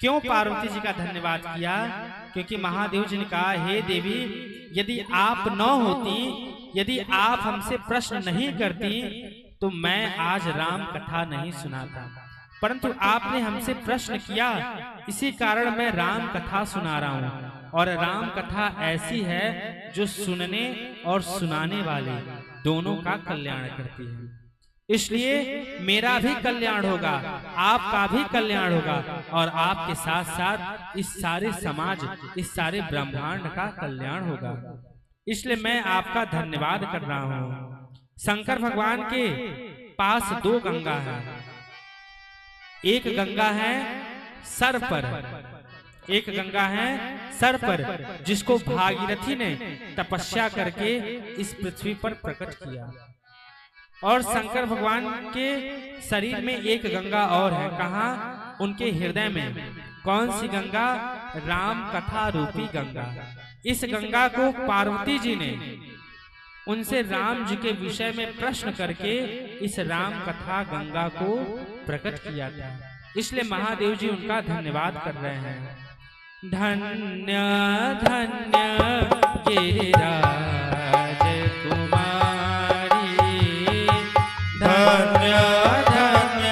क्यों पार्वती जी का धन्यवाद किया? क्योंकि महादेव जी ने कहा, हे देवी, यदि आप न होती, यदि आप हमसे प्रश्न नहीं करती तो मैं आज राम कथा नहीं सुनाता, परंतु आपने हमसे प्रश्न किया, इसी कारण मैं राम कथा सुना रहा हूँ। और राम कथा ऐसी है जो सुनने और सुनाने वाले दोनों का कल्याण करती है। इसलिए मेरा भी कल्याण होगा, आपका भी कल्याण होगा, और आपके साथ साथ इस सारे समाज, इस सारे ब्रह्मांड का कल्याण होगा। इसलिए मैं आपका धन्यवाद कर रहा हूँ। शंकर भगवान के पास दो गंगा है। एक गंगा है सर पर, एक गंगा है सर पर, जिसको भागीरथी ने तपस्या करके इस पृथ्वी पर प्रकट किया। और शंकर भगवान के शरीर में एक गंगा और है। कहाँ? उनके हृदय में। कौन सी गंगा? राम कथा रूपी गंगा। इस गंगा को पार्वती जी ने उनसे राम जी के विषय में प्रश्न करके इस राम कथा गंगा को प्रकट किया था। इसलिए महादेव जी उनका धन्यवाद कर रहे हैं। धन्य धन्य गिरिराज कुमारी, धन्य धन्य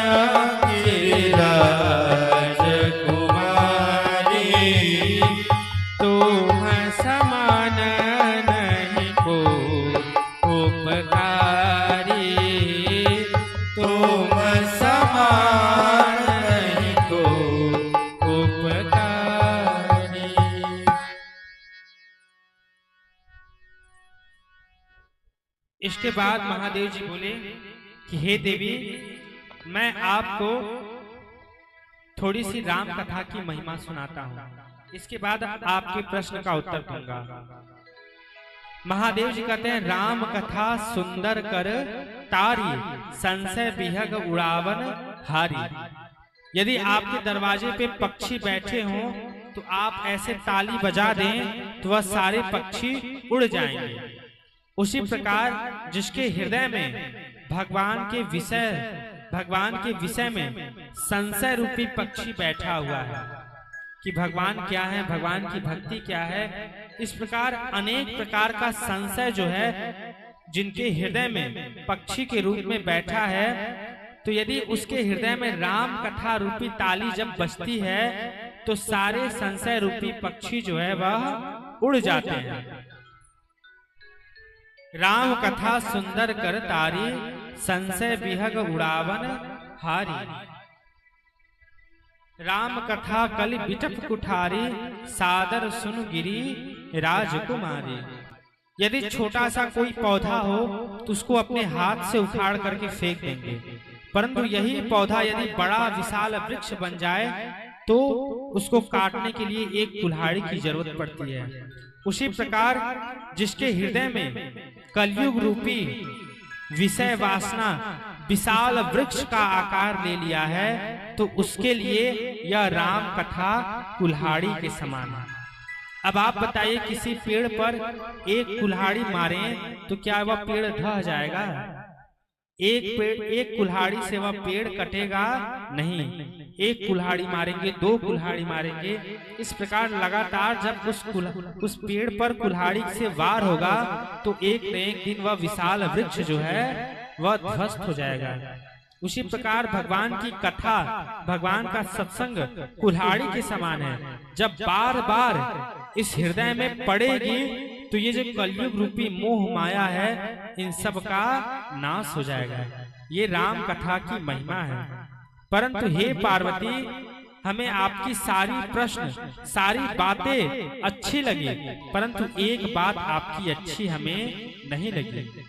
गिरिराज कुमारी, तुम समान नहीं को उपकारी, तुम समान नहीं को उपकारी। इसके बाद महादेव जी बोले कि हे देवी, मैं आपको थोड़ी सी राम कथा की महिमा सुनाता हूँ, इसके बाद आपके प्रश्न का उत्तर दूंगा। महादेव जी कहते हैं, राम कथा सुंदर कर तारी, संशय विहग उड़ावन हारी। यदि आपके दरवाजे पे पक्षी बैठे हों तो आप ऐसे ताली बजा दें तो वह सारे पक्षी उड़ जाएंगे। उसी प्रकार जिसके हृदय में भगवान के विषय में संशय रूपी पक्षी बैठा हुआ है कि भगवान क्या है, भगवान की भक्ति क्या है, इस प्रकार अनेक प्रकार का संशय जो है जिनके हृदय में पक्षी के रूप में बैठा है, तो यदि उसके हृदय में राम कथा रूपी ताली जब बजती है तो सारे संशय रूपी पक्षी जो है वह उड़ जाते हैं। राम कथा सुंदर कर तारी, संशय विहग उड़ावन हारी। राम कथा कल बिटप कुठारी, सादर सुन गिरी राजकुमारी। यदि छोटा सा कोई पौधा हो तो उसको अपने हाथ से उखाड़ करके फेंक देंगे, परंतु यही पौधा यदि बड़ा विशाल वृक्ष बन जाए तो उसको काटने के लिए एक कुल्हाड़ी की जरूरत पड़ती है। उसी प्रकार जिसके हृदय में कलयुग रूपी विषय वासना विशाल वृक्ष का आकार ले लिया है तो उसके लिए यह राम कथा कुल्हाड़ी के समान है। अब आप बताइए, किसी पेड़ पर एक कुल्हाड़ी मारें तो क्या वह पेड़ ढह जाएगा? एक कुल्हाड़ी से वह पेड़ कटेगा नहीं। एक कुल्हाड़ी मारेंगे, दो कुल्हाड़ी मारेंगे, इस प्रकार लगातार जब उस पेड़ पर कुल्हाड़ी से वार होगा तो एक न एक दिन वह विशाल वृक्ष जो है वह ध्वस्त हो जाएगा। उसी प्रकार भगवान की कथा, भगवान का सत्संग कुल्हाड़ी के समान है। जब बार बार इस हृदय में पड़ेगी तो ये जो कलयुग रूपी मोह माया है इन सब का नाश हो जाएगा। ये राम कथा की महिमा है। परंतु हे पार्वती, हमें आपकी सारी प्रश्न, सारी बातें अच्छी लगी, परंतु एक बात आपकी अच्छी हमें नहीं लगी।